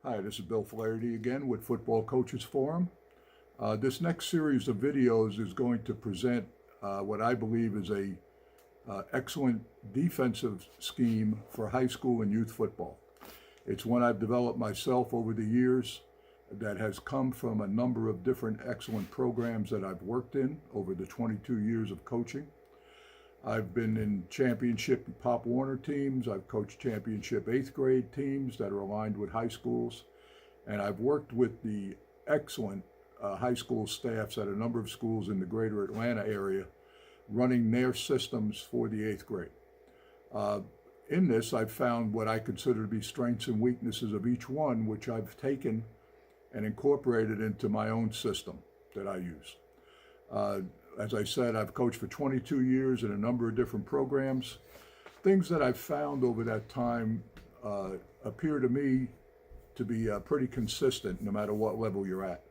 Hi, this is Bill Flaherty again with Football Coaches Forum. This next series of videos is going to present what I believe is a excellent defensive scheme for high school and youth football. It's one I've developed myself over the years that has come from a number of different excellent programs that I've worked in over the 22 years of coaching. I've been in championship Pop Warner teams. I've coached championship 8th grade teams that are aligned with high schools. And I've worked with the excellent high school staffs at a number of schools in the greater Atlanta area, running their systems for the 8th grade. In this, I've found what I consider to be strengths and weaknesses of each one, which I've taken and incorporated into my own system that I use. As I said, I've coached for 22 years in a number of different programs. Things that I've found over that time appear to me to be pretty consistent no matter what level you're at.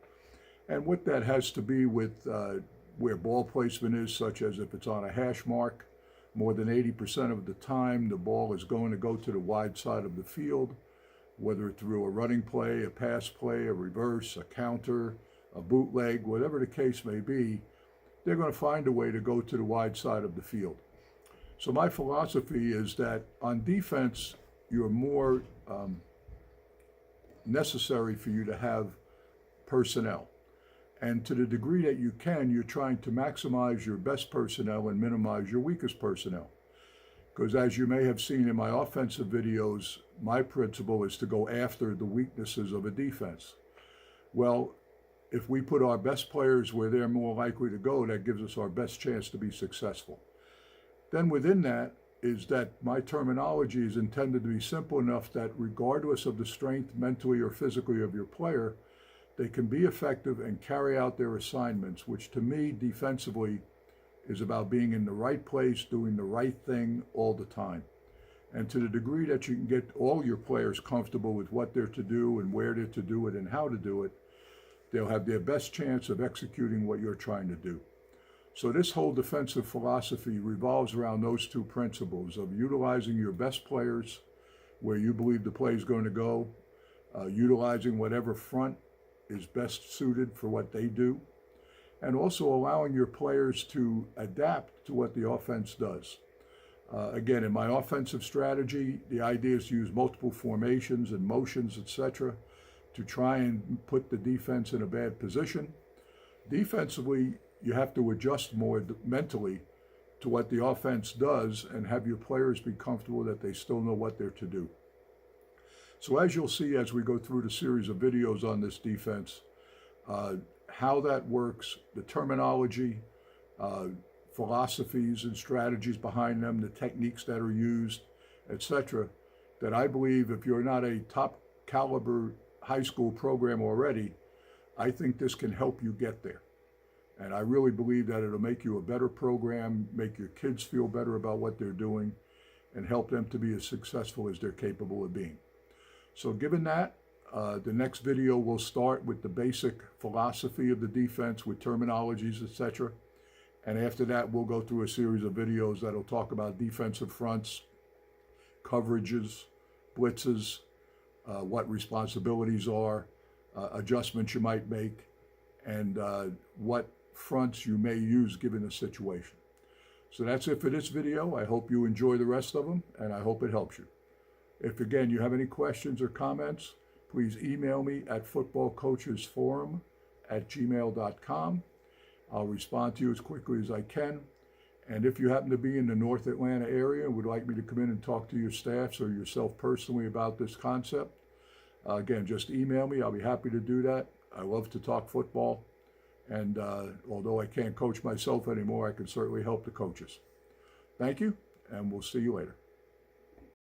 And what that has to be with where ball placement is, such as if it's on a hash mark, more than 80% of the time the ball is going to go to the wide side of the field, whether through a running play, a pass play, a reverse, a counter, a bootleg, whatever the case may be, they're going to find a way to go to the wide side of the field. So my philosophy is that on defense, you're more necessary for you to have personnel. And to the degree that you can, you're trying to maximize your best personnel and minimize your weakest personnel. Because as you may have seen in my offensive videos, my principle is to go after the weaknesses of a defense. Well, if we put our best players where they're more likely to go, that gives us our best chance to be successful. Then within that is that my terminology is intended to be simple enough that regardless of the strength mentally or physically of your player, they can be effective and carry out their assignments, which to me defensively is about being in the right place, doing the right thing all the time. And to the degree that you can get all your players comfortable with what they're to do and where they're to do it and how to do it, they'll have their best chance of executing what you're trying to do. So this whole defensive philosophy revolves around those two principles of utilizing your best players where you believe the play is going to go, utilizing whatever front is best suited for what they do, and also allowing your players to adapt to what the offense does. Again, in my offensive strategy, the idea is to use multiple formations and motions, etc., to try and put the defense in a bad position. Defensively, you have to adjust more mentally to what the offense does and have your players be comfortable that they still know what they're to do. So as you'll see as we go through the series of videos on this defense, how that works, the terminology, philosophies and strategies behind them, the techniques that are used, etc., that I believe if you're not a top caliber high school program already, I think this can help you get there. And I really believe that it'll make you a better program, make your kids feel better about what they're doing, and help them to be as successful as they're capable of being. So given that, the next video will start with the basic philosophy of the defense with terminologies, etc. And after that, we'll go through a series of videos that'll talk about defensive fronts, coverages, blitzes, what responsibilities are, adjustments you might make, and what fronts you may use given the situation. So that's it for this video. I hope you enjoy the rest of them, and I hope it helps you. If, again, you have any questions or comments, please email me at footballcoachesforum@gmail.com. I'll respond to you as quickly as I can. And if you happen to be in the North Atlanta area and would like me to come in and talk to your staffs or yourself personally about this concept, again, just email me. I'll be happy to do that. I love to talk football. And although I can't coach myself anymore, I can certainly help the coaches. Thank you, and we'll see you later.